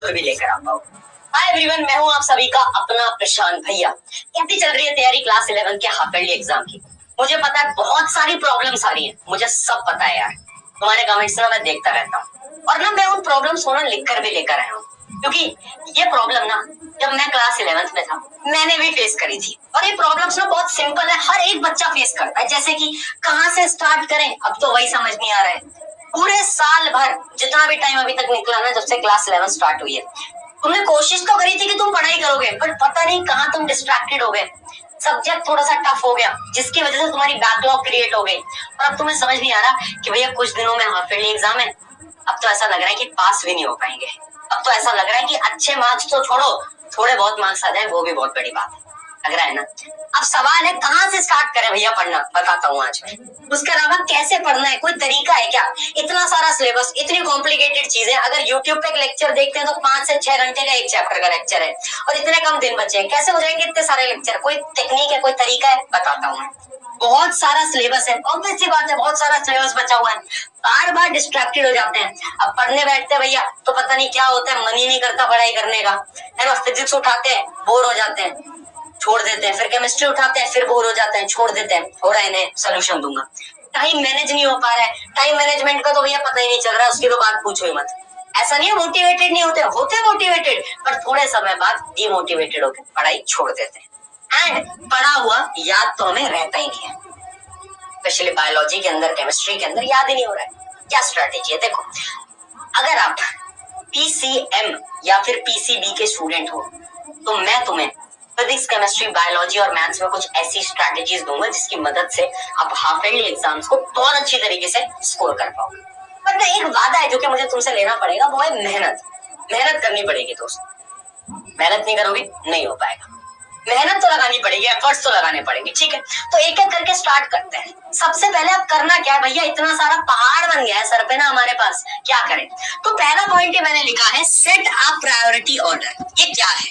भी लेकर आता हूँ। हाय एवरीवन, मैं हूँ आप सभी का अपना प्रशांत भैया। कैसी चल रही है तैयारी क्लास 11 के हाफ ईयरली एग्जाम की? मुझे पता है बहुत सारी प्रॉब्लम्स आ रही है, मुझे सब पता है यार। तुम्हारे कमेंट्स ना मैं देखता रहता हूँ और ना मैं उन प्रॉब्लम्स को ना लिख कर भी लेकर आया हूँ, क्योंकि ये प्रॉब्लम ना जब मैं क्लास 11th में था मैंने भी फेस करी थी। और ये प्रॉब्लम्स ना बहुत सिंपल है, हर एक बच्चा फेस करता है। जैसे कि कहाँ से स्टार्ट करें, अब तो वही समझ नहीं आ रहा है। पूरे साल भर जितना भी टाइम अभी तक निकला ना, जब से क्लास 11 स्टार्ट हुई है, तुमने कोशिश तो करी थी कि तुम पढ़ाई करोगे, पर पता नहीं कहाँ तुम डिस्ट्रैक्टेड हो गए। सब्जेक्ट थोड़ा सा टफ हो गया जिसकी वजह से तुम्हारी बैकलॉग क्रिएट हो गई और अब तुम्हें समझ नहीं आ रहा कि भैया कुछ दिनों में हाफ ईयरली एग्जाम है। अब तो ऐसा लग रहा है कि पास भी नहीं हो पाएंगे। अब तो ऐसा लग रहा है कि अच्छे मार्क्स तो छोड़ो, थोड़े बहुत मार्क्स आ जाए वो भी बहुत बड़ी बात है। लग रहा है ना? अब सवाल है कहाँ से स्टार्ट करें भैया पढ़ना, बताता हूँ आज मैं। उसके अलावा कैसे पढ़ना है, कोई तरीका है क्या? इतना सारा सिलेबस, इतनी कॉम्प्लिकेटेड चीजें। अगर यूट्यूब पे एक लेक्चर देखते हैं तो 5 से 6 घंटे का एक चैप्टर का लेक्चर है और इतने कम दिन बचे हैं, कैसे हो जाएंगे इतने सारे लेक्चर? कोई टेक्निक है, कोई तरीका है? बताता हूँ। बहुत सारा सिलेबस है, ऑब्वियस सी बात है, बहुत सारा सिलेबस बचा हुआ है। बार बार डिस्ट्रैक्टेड हो जाते हैं। अब पढ़ने बैठते हैं भैया तो पता नहीं क्या होता है, मन ही नहीं करता पढ़ाई करने का, है ना? फिजिक्स उठाते हैं, बोर हो जाते हैं, छोड़ देते हैं। फिर केमिस्ट्री उठाते हैं, फिर बोर हो जाते हैं, छोड़ देते हैं। थोड़ा इन्हें सोल्यूशन दूंगा। टाइम मैनेज नहीं हो पा रहा है, टाइम मैनेजमेंट का तो भैया पता ही नहीं चल रहा है, उसकी तो बात पूछो ही मत। ऐसा नहीं है मोटिवेटेड नहीं होते, होते मोटिवेटेड, पर थोड़े समय बाद डिमोटिवेटेड होकर पढ़ाई छोड़ देते हैं। एंड पढ़ा हुआ याद तो हमें रहता ही नहीं है, स्पेशली बायोलॉजी के अंदर, केमिस्ट्री के अंदर याद ही नहीं हो रहा है। क्या स्ट्रेटेजी है? देखो, अगर आप पीसीएम या फिर पीसीबी के स्टूडेंट हो तो मैं तुम्हें फिजिक्स, केमिस्ट्री, बायोलॉजी और मैथ्स में कुछ ऐसी स्ट्रेटेजीज दूंगा जिसकी मदद से आप हाफ ईयरली एग्जाम्स को बहुत अच्छी तरीके से स्कोर कर पाओगे। बट एक वादा है जो कि मुझे तुमसे लेना पड़ेगा, वो है मेहनत। मेहनत करनी पड़ेगी दोस्त, मेहनत नहीं करोगे नहीं हो पाएगा। मेहनत तो लगानी पड़ेगी, एफर्ट्स तो लगाने पड़ेंगे, ठीक है? तो एक एक करके स्टार्ट करते हैं। सबसे पहले अब करना क्या है भैया, इतना सारा पहाड़ बन गया है सर पे ना हमारे पास, क्या करें? तो पहला पॉइंट ही मैंने लिखा है, सेट अ प्रायोरिटी ऑर्डर। ये क्या है?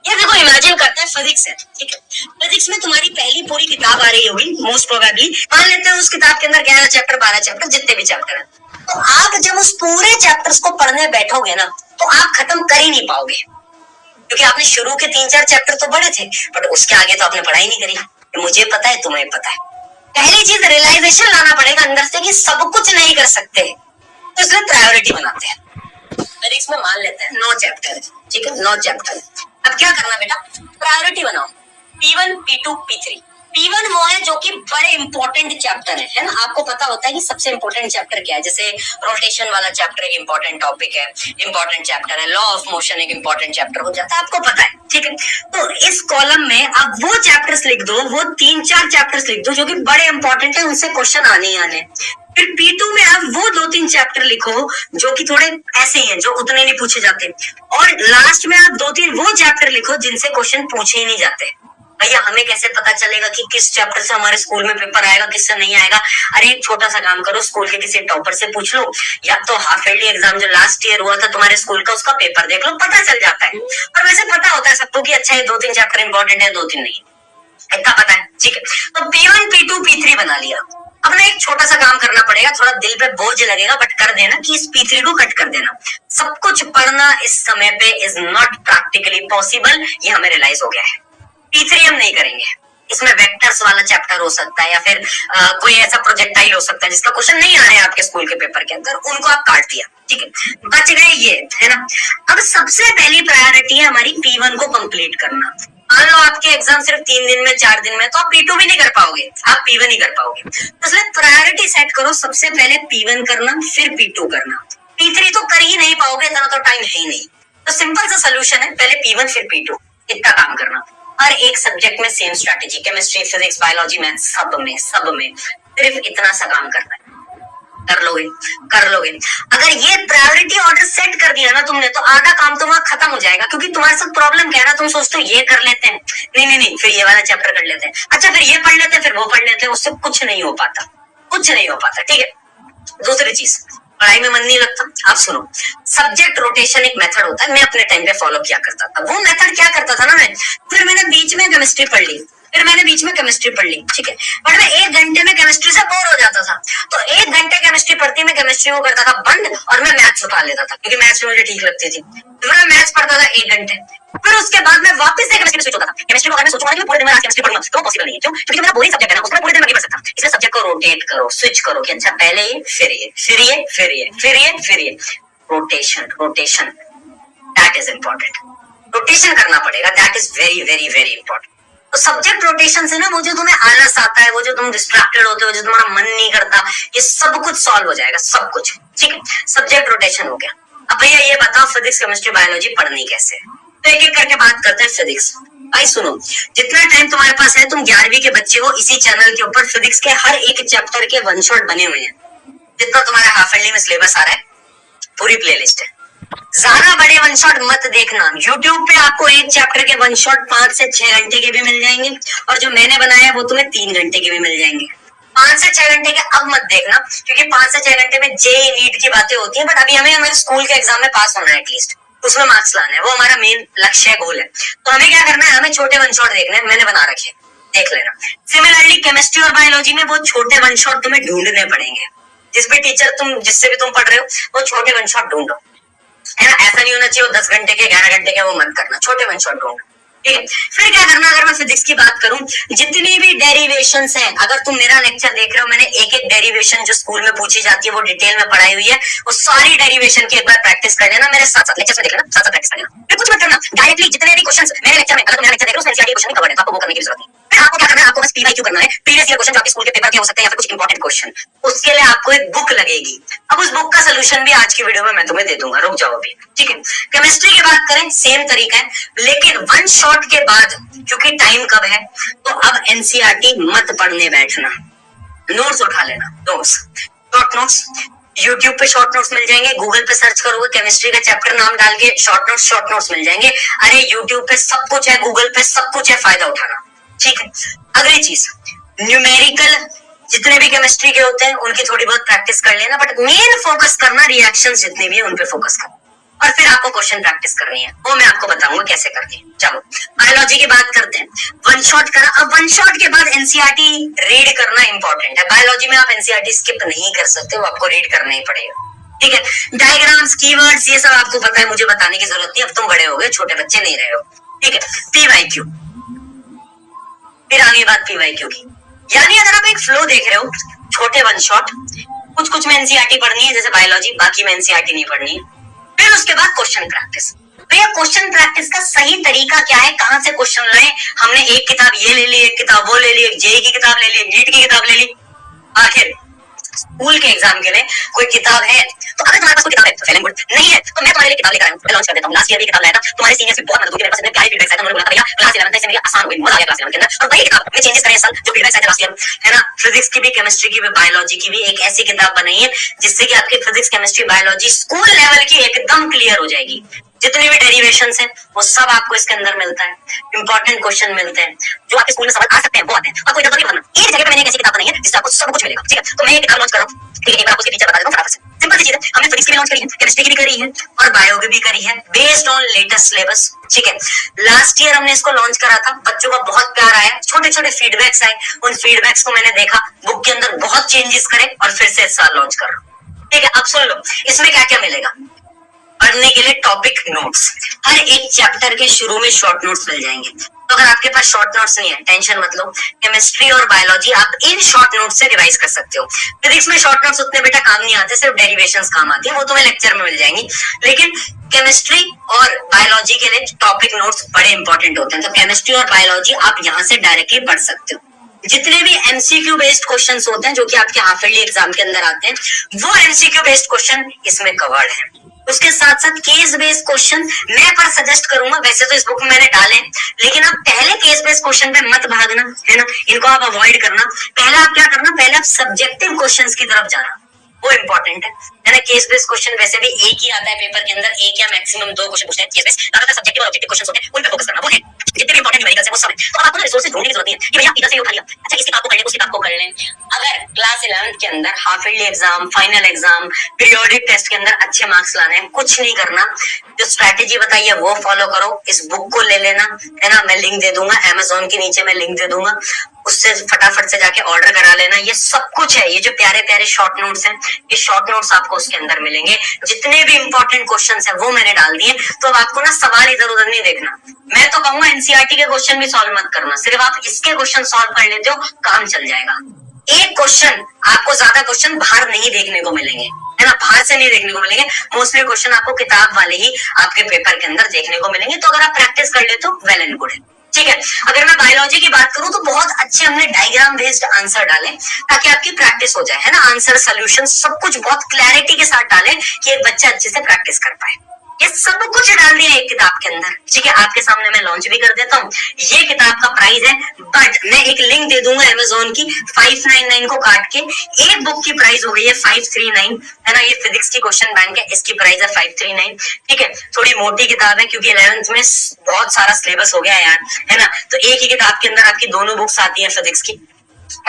ये देखो, इमेजिन करते हैं फिजिक्स है, ठीक है? फिजिक्स में तुम्हारी पहली पूरी किताब आ रही होगी मोस्ट प्रोबेबली। मान लेते हैं उस किताब के अंदर 11 चैप्टर, 12 चैप्टर, जितने भी चैप्टर है। तो आप जब उस पूरे चैप्टर्स को पढ़ने बैठोगे ना, तो आप खत्म कर ही नहीं पाओगे, क्योंकि आपने शुरू के 3-4 चैप्टर तो पढ़े थे, बट उसके आगे तो आपने पढ़ाई नहीं करी। मुझे पता है, तुम्हें पता है। पहली चीज रियलाइजेशन लाना पड़ेगा अंदर से कि सब कुछ नहीं कर सकते, तो इसलिए प्रायोरिटी बनाते हैं। फिजिक्स में मान लेते हैं 9 चैप्टर है, ठीक है? 9 चैप्टर। अब क्या करना बेटा, प्रायोरिटी बनाओ। P1, P2, P3। P1 वो है जो कि बड़े इंपॉर्टेंट चैप्टर है ना? आपको पता होता है कि सबसे इंपॉर्टेंट चैप्टर क्या है। जैसे रोटेशन वाला चैप्टर एक इंपॉर्टेंट टॉपिक है, इंपॉर्टेंट चैप्टर है। लॉ ऑफ मोशन एक इंपॉर्टेंट चैप्टर हो जाता है, आपको पता है, ठीक है? तो इस कॉलम में आप वो चैप्टर्स लिख दो, वो 3-4 चैप्टर्स लिख दो जो कि बड़े इंपॉर्टेंट है, उनसे क्वेश्चन आने ही आने। फिर P2 में आप वो 2-3 चैप्टर लिखो जो कि थोड़े ऐसे ही हैं, जो उतने नहीं पूछे जाते। और लास्ट में आप 2-3 वो चैप्टर लिखो जिनसे क्वेश्चन पूछे ही नहीं जाते। भैया हमें कैसे पता चलेगा कि किस चैप्टर से हमारे स्कूल में पेपर आएगा, किससे नहीं आएगा? अरे एक छोटा सा काम करो, स्कूल के किसी टॉपर से पूछ लो, या तो हाफ ईयरली एग्जाम जो लास्ट ईयर हुआ था तुम्हारे स्कूल का, उसका पेपर देख लो, पता चल जाता है। और वैसे पता होता है सबको कि अच्छा ये 2-3 चैप्टर इंपॉर्टेंट है, 2-3 नहीं, इतना पता है, ठीक है? तो P1, P2, P3 बना लिया। अब ना एक छोटा सा काम करना पड़ेगा, थोड़ा दिल पे बोझ लगेगा, बट कर देना कि इस P3 को कट कर देना। सब कुछ पढ़ना इस समय पे इज नॉट प्रैक्टिकली पॉसिबल, ये हमें रियलाइज हो गया है। P3 हम नहीं करेंगे। इसमें वेक्टर्स वाला चैप्टर हो सकता है, या फिर कोई ऐसा प्रोजेक्टाइल हो सकता है जिसका क्वेश्चन नहीं आ रहे हैं आपके स्कूल के पेपर के अंदर, उनको आप काट दिया, ठीक है? बच गए ये, है ना? अब सबसे पहली प्रायोरिटी है हमारी P1 को कंप्लीट करना। मान लो आपके एग्जाम सिर्फ 3 दिन में, 4 दिन में, तो आप P2 भी नहीं कर पाओगे, आप P1 ही कर पाओगे। तो इसलिए प्रायोरिटी सेट करो, सबसे पहले P1 करना, फिर P2 करना। P3 तो कर ही नहीं पाओगे, इतना तो टाइम है ही नहीं। तो सिंपल सा सोल्यूशन है, पहले P1 फिर P2, इतना काम करना। हर एक सब्जेक्ट में same strategy, chemistry, physics, biology, math, सब में सिर्फ इतना सा काम करना है। कर लोगे, कर लोगे। अगर ये प्रायोरिटी ऑर्डर सेट कर दिया ना तुमने, तो आधा काम तो वहां खत्म हो जाएगा। क्योंकि तुम्हारे साथ प्रॉब्लम क्या है ना, तुम सोचते हो ये कर लेते हैं, नहीं, फिर ये वाला चैप्टर कर लेते हैं, अच्छा फिर ये पढ़ लेते हैं, फिर वो पढ़ लेते हैं, उससे कुछ नहीं हो पाता, कुछ नहीं हो पाता, ठीक है? दूसरी चीज, पढ़ाई में मन नहीं लगता, आप सुनो, सब्जेक्ट रोटेशन एक मेथड होता है, मैं अपने टाइम पे फॉलो किया करता था। वो मेथड क्या करता था ना, मैं फिर मैंने बीच में केमिस्ट्री पढ़ ली, फिर मैंने बीच में केमिस्ट्री पढ़ ली, ठीक है, बट मैं 1 घंटे में केमिस्ट्री से बोर हो जाता था, तो 1 घंटे केमिस्ट्री पढ़ती, मैं केमिस्ट्री को करता था बंद और मैं मैथ्स उठा लेता था, क्योंकि मैथ्स मुझे ठीक लगती थी, तो मैं मैथ्स पढ़ता था 1 घंटे, फिर उसके बाद मैं वापस से केमिस्ट्री में स्विच होता था। केमिस्ट्री को अगर मैं सोचूंगा कि पूरे दिन में आज केमिस्ट्री पढ़ूंगा तो पॉसिबल नहीं है, क्यों? क्योंकि मेरा बोरिंग सब्जेक्ट है ना, उसमें पूरे दिन में नहीं पढ़ सकता, इसलिए सब्जेक्ट को रोटेट करो, स्विच करो कि अच्छा पहले ये, फिर ये, फिर ये, फिर ये, फिर ये, फिर ये, rotation, rotation, that is important, rotation करना पड़ेगा, that is very very very important. तो सब्जेक्ट रोटेशन से ना वो जो तुम्हें आलस आता है, वो जो तुम डिस्ट्रैक्टेड होते हो, जो तुम्हारा मन नहीं करता, ये सब कुछ सॉल्व हो जाएगा, सब कुछ, ठीक है, सब्जेक्ट रोटेशन हो गया। अब भैया ये बताओ फिजिक्स केमिस्ट्री बायोलॉजी पढ़नी कैसे है, तो एक एक करके बात करते हैं। फिजिक्स, भाई सुनो, जितना टाइम तुम्हारे पास है, तुम 11वीं के बच्चे हो, इसी चैनल के ऊपर फिजिक्स के हर एक चैप्टर के वन शॉट बने हुए हैं, जितना तुम्हारे हाफ ईयरली में सिलेबस आ रहा है, पूरी प्लेलिस्ट है। ज्यादा बड़े वन शॉट मत देखना, YouTube पे आपको एक चैप्टर के वन शॉट 5 से 6 घंटे के भी मिल जाएंगे, और जो मैंने बनाया है वो तुम्हें 3 घंटे के भी मिल जाएंगे। 5 से 6 घंटे के अब मत देखना, क्योंकि 5 से 6 घंटे में जेईई नीट की बातें होती हैं, बट अभी हमें हमारे स्कूल के एग्जाम में पास होना है, एटलीस्ट उसमें मार्क्स लाना है, वो हमारा मेन लक्ष्य है, गोल है। तो हमें क्या करना है, हमें छोटे वन शॉट देखने हैं, मैंने बना रखे, देख लेना। सिमिलरली केमिस्ट्री और बायोलॉजी में वो छोटे वन शॉट तुम्हें ढूंढने पड़ेंगे, जिस भी टीचर तुम जिससे भी तुम पढ़ रहे हो, वो छोटे वन शॉट ढूंढो, है ना, ऐसा नहीं होना चाहिए वो 10 घंटे के 11 घंटे के, वो मत करना, छोटे वन शॉट ढूंढो, ठीक है। फिर क्या करना, अगर मैं फिजिक्स की बात करूं, जितनी भी डेरिवेशंस हैं, अगर तुम मेरा लेक्चर देख रहे हो, मैंने एक एक डेरिवेशन जो स्कूल में पूछी जाती है वो डिटेल में पढ़ाई हुई है, वो सारी डेरिवेशन की एक बार प्रैक्टिस कर लेना, मेरे साथ साथ लेक्चर में देख लेना, साथ साथ प्रैक्टिस कर लेना। फिर कुछ मत करना, डायरेक्टली जितने भी क्वेश्चंस मेरे लेक्चर में, अगर तुम मेरा लेक्चर देख रहे हो उसमें एनसीईआरटी क्वेश्चन कवर है, तो आपको वो करने की जरूरत नहीं। फिर आपको क्या करना है, आपको बस पीवाईक्यू करना है, प्रीवियस ईयर क्वेश्चन जो आपके स्कूल के पेपर के हो सकते हैं, या फिर कुछ इंपॉर्टेंट क्वेश्चन, उसके लिए आपको एक बुक लगेगी। अब उस बुक का सोल्यूशन भी आज की वीडियो में मैं तुम्हें दे दूंगा, रुक जाओ अभी, ठीक है। केमिस्ट्री की बात करें, सेम तरीका है, लेकिन वन शॉट के बाद, क्योंकि टाइम कब है, तो अब एनसीईआरटी मत पढ़ने बैठना, नोट्स उठा लेना, नोट्स, शॉर्ट नोट्स, यूट्यूब पे शॉर्ट नोट्स मिल जाएंगे, गूगल पे सर्च करोगे केमिस्ट्री का चैप्टर नाम डाल के शॉर्ट नोट्स मिल जाएंगे। अरे यूट्यूब पे सब कुछ है, गूगल पे सब कुछ है, फायदा उठाना, ठीक है। अगली चीज, न्यूमेरिकल जितने भी केमिस्ट्री के होते हैं उनकी थोड़ी बहुत प्रैक्टिस कर लेना, बट मेन फोकस करना रिएक्शंस जितने भी है उन पे फोकस करना, और फिर आपको क्वेश्चन प्रैक्टिस करनी है, वो मैं आपको बताऊंगा कैसे करनी है। चलो बायोलॉजी की बात करते हैं, वन शॉट करा, अब वन शॉट के बाद एनसीईआरटी रीड करना इंपॉर्टेंट है। बायोलॉजी में आप एनसीईआरटी स्किप नहीं कर सकते, वो आपको रीड करना ही पड़ेगा, ठीक है। डायग्राम्स, कीवर्ड्स, ये सब आपको पता है, मुझे बताने की जरूरत नहीं, अब तुम बड़े हो गए, छोटे बच्चे नहीं रहे हो, ठीक है। पीवाईक्यू, फिर आगे बात पीवाईक्यू की, यानी अगर आप एक फ्लो देख रहे हो, छोटे वन शॉट, कुछ में एनसीईआरटी पढ़नी है जैसे बायोलॉजी, बाकी में एनसीईआरटी नहीं पढ़नी है। फिर उसके बाद क्वेश्चन प्रैक्टिस। भैया क्वेश्चन प्रैक्टिस का सही तरीका क्या है, कहां से क्वेश्चन लाए? हमने एक किताब ये ले ली, एक किताब वो ले ली, एक जेईई की किताब ले ली, नीट की किताब ले ली, आखिर स्कूल के एग्जाम के लिए कोई किताब है? तो अगर तुम्हारे पास कोई किताब है तो वेल एंड गुड, नहीं है तो मैं तुम्हारे लिए किताब लेकर आया हूं, मैं लॉन्च कर देता हूं। लास्ट ईयर भी किताब लाया था, तुम्हारे सीनियर्स भी बहुत मदद हुई, मेरे पास इतने प्यारे फीडबैक आए थे, उन्होंने बोला था भैया क्लास 11 से मेरी आसान हो गई, मजा आ गया क्लास 11 के अंदर, और वही किताब में चेंजेस करे साल, जो फीडबैक आए थे लास्ट ईयर, है ना। फिजिक्स की भी, केमिस्ट्री की भी, बायोलॉजी की भी एक ऐसी किताब बनाई है जिससे कि आपकी physics, chemistry, biology school level की एकदम क्लियर हो जाएगी। जितने भी डेरिवेशंस हैं वो सब आपको इसके अंदर मिलता है, इंपॉर्टेंट क्वेश्चन मिलते हैं, जो आपके स्कूल में सवाल आ सकते हैं वो आते हैं, आपको इधर नहीं बनना। एक जगह पे मैंने एक ऐसी किताब बनाई है जिससे आपको सब कुछ मिलेगा, ठीक है। तो मैं ये किताब लॉन्च कर रहा हूं, ठीक है, एक बार उसके फीचर बता देता हूं फटाफट से, सिंपल सी चीज है, हमने फिजिक्स की भी लॉन्च करी है, केमिस्ट्री की भी करी है, और बायो की भी करी है, बेस्ड ऑन लेटेस्ट सिलेबस, ठीक है। लास्ट ईयर हमने इसको लॉन्च करा था, बच्चों का बहुत प्यार आया, छोटे छोटे फीडबैक्स आए, उन फीडबैक्स को मैंने देखा, बुक के अंदर बहुत चेंजेस करे, और फिर से इस साल लॉन्च कर रहा हूं, ठीक है। अब सुन लो इसमें क्या क्या मिलेगा। पढ़ने के लिए टॉपिक नोट्स, हर एक चैप्टर के शुरू में शॉर्ट नोट्स मिल जाएंगे, तो अगर आपके पास शॉर्ट नोट्स नहीं है टेंशन मत लो, केमिस्ट्री और बायोलॉजी आप इन शॉर्ट नोट्स से रिवाइज कर सकते हो। फिजिक्स में शॉर्ट नोट्स उतने बेटा काम नहीं आते, सिर्फ डेरिवेशंस काम आती है, वो तुम्हें लेक्चर में मिल जाएंगी, लेकिन केमिस्ट्री और बायोलॉजी के लिए टॉपिक नोट्स बड़े इंपॉर्टेंट होते हैं, तो केमिस्ट्री और बायोलॉजी आप यहाँ से डायरेक्टली पढ़ सकते हो। जितने भी एमसीक्यू बेस्ड क्वेश्चंस होते हैं जो कि आपके हाफ ईयरली एग्जाम के अंदर आते हैं, वो एमसीक्यू बेस्ड क्वेश्चन इसमें कवर्ड है। उसके साथ साथ केस बेस्ड क्वेश्चन मैं पर सजेस्ट करूंगा, वैसे तो इस बुक में मैंने डाले, लेकिन आप पहले केस बेस्ड क्वेश्चन पे मत भागना, है ना, इनको आप अवॉइड करना। पहले आप क्या करना, पहले आप सब्जेक्टिव क्वेश्चंस की तरफ जाना, वो इंपॉर्टेंट है ना। केस बेस्ड क्वेश्चन वैसे भी एक ही आता है पेपर के अंदर, एक या मैक्सिमम 2 क्वेश्चन पूछते हैं केस बेस्ड, ज्यादातर सब्जेक्टिव और ऑब्जेक्टिव क्वेश्चंस होते हैं, उन पे फोकस करना, वो है। जितने भी इंपॉर्टेंट न्यूमेरिकल है वो सब है। तो आपको रिसोर्सेज ढूंढने की जरूरत नहीं है कि भैया इधर से उठा लिया, अच्छा इस किताब को कर लें, उस किताब को कर लें। अगर क्लास 11th के अंदर half yearly exam, final exam, periodic test के अंदर अच्छे मार्क्स लाने हैं, कुछ नहीं करना, जो स्ट्रैटेजी बताई है वो फॉलो करो। इस बुक को ले लेना है ना, मैं लिंक दे दूंगा, अमेज़न के नीचे मैं लिंक दे दूंगा, उससे फटाफट से जाके ऑर्डर करा लेना। ये सब कुछ है, ये जो प्यारे प्यारे शॉर्ट नोट्स हैं, ये शॉर्ट नोट्स आपको उसके अंदर मिलेंगे। जितने भी इंपॉर्टेंट क्वेश्चंस हैं वो मैंने डाल दिए, तो अब आपको ना सवाल इधर उधर नहीं देखना। मैं तो कहूंगा एनसीईआरटी के क्वेश्चन भी सॉल्व मत करना, सिर्फ आप इसके क्वेश्चन सॉल्व कर लेते हो, काम चल जाएगा। एक क्वेश्चन आपको, ज्यादा क्वेश्चन बाहर नहीं देखने को मिलेंगे, है ना, बाहर से नहीं देखने को मिलेंगे। मोस्टली क्वेश्चन आपको किताब वाले ही आपके पेपर के अंदर देखने को मिलेंगे। तो अगर आप प्रैक्टिस कर लेते हो वेल एंड गुड है, ठीक है। अगर मैं बायोलॉजी की बात करूं तो बहुत अच्छे हमने डायग्राम बेस्ड आंसर डाले ताकि आपकी प्रैक्टिस हो जाए, है ना। आंसर, सोल्यूशन सब कुछ बहुत क्लैरिटी के साथ डाले कि एक बच्चा अच्छे से प्रैक्टिस कर पाए। ये सब कुछ डाल दिया एक किताब के अंदर, ठीक है। आपके सामने मैं लॉन्च भी कर देता हूँ। ये किताब का प्राइस है, बट मैं एक लिंक दे दूंगा अमेज़न की, 599 को काट के एक बुक की प्राइस हो गई है 539, है ना। ये फिजिक्स की क्वेश्चन बैंक है, इसकी प्राइस है 539, ठीक है। थोड़ी मोटी किताब है क्योंकि 11th में बहुत सारा सिलेबस हो गया है यार, है ना। तो एक ही किताब के अंदर आपकी दोनों बुक्स आती है फिजिक्स की।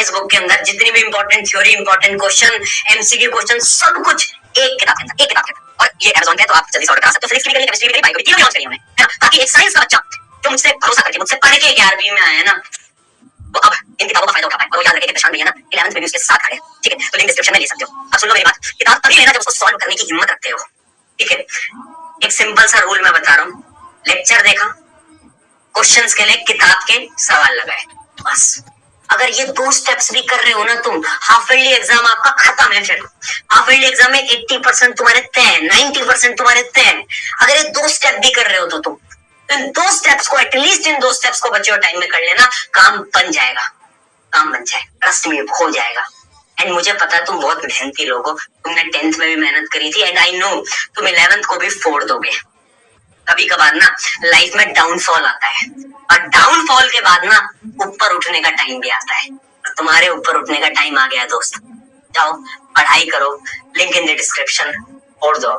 इस बुक के अंदर जितनी भी important theory, important question, MCQ question, सब कुछ एक किताब के अंदर, एक किताब के अंदर। और ये अमेज़न पे है तो आप जल्दी से ऑर्डर करा सकते हो। फिजिक्स की भी करी, केमिस्ट्री की भी करी, बायो की भी, तीनों लॉन्च करी हमने, है ना। ताकि एक साइंस का बच्चा जो मुझसे भरोसा करके, मुझसे पढ़ के 11वीं में आया है ना, वो अब इन किताबों का फायदा उठा पाए। और वो याद रखे कि प्रशांत भैया ना 11th में भी उसके साथ खड़े हैं, ठीक है। तो लिंक डिस्क्रिप्शन में ले सकते हो। अब सुन लो मेरी बात, किताब तभी लेना जब उसको सॉल्व करने की हिम्मत रखते हो, ठीक है। एक सिंपल सा रूल मैं बता रहा हूँ, लेक्चर देखा, क्वेश्चंस के लिए किताब के सवाल लगाए, बस। अगर ये 2 स्टेप्स भी कर रहे हो ना तुम, हाफ ईयरली एग्जाम आपका खत्म है। फिर हाफ ईयरली एग्जाम में 80% तुम्हारे तय, 90% तुम्हारे तय। अगर ये 2 स्टेप भी कर रहे हो तो तुम इन 2 स्टेप्स को, एटलीस्ट इन 2 स्टेप्स को बचे हुए टाइम में कर लेना, काम बन जाएगा, काम बन जाएगा, ट्रस्ट मी, हो जाएगा। एंड मुझे पता है तुम बहुत मेहनती लोग हो, तुमने 10th में भी मेहनत करी थी, एंड आई नो तुम 11th को भी फोड़ दोगे। कभी कभार ना लाइफ में डाउनफॉल आता है, और डाउनफॉल के बाद ना ऊपर उठने का टाइम भी आता है। तुम्हारे ऊपर उठने का टाइम आ गया दोस्त, जाओ पढ़ाई करो, लिंक इन द डिस्क्रिप्शन, और दो।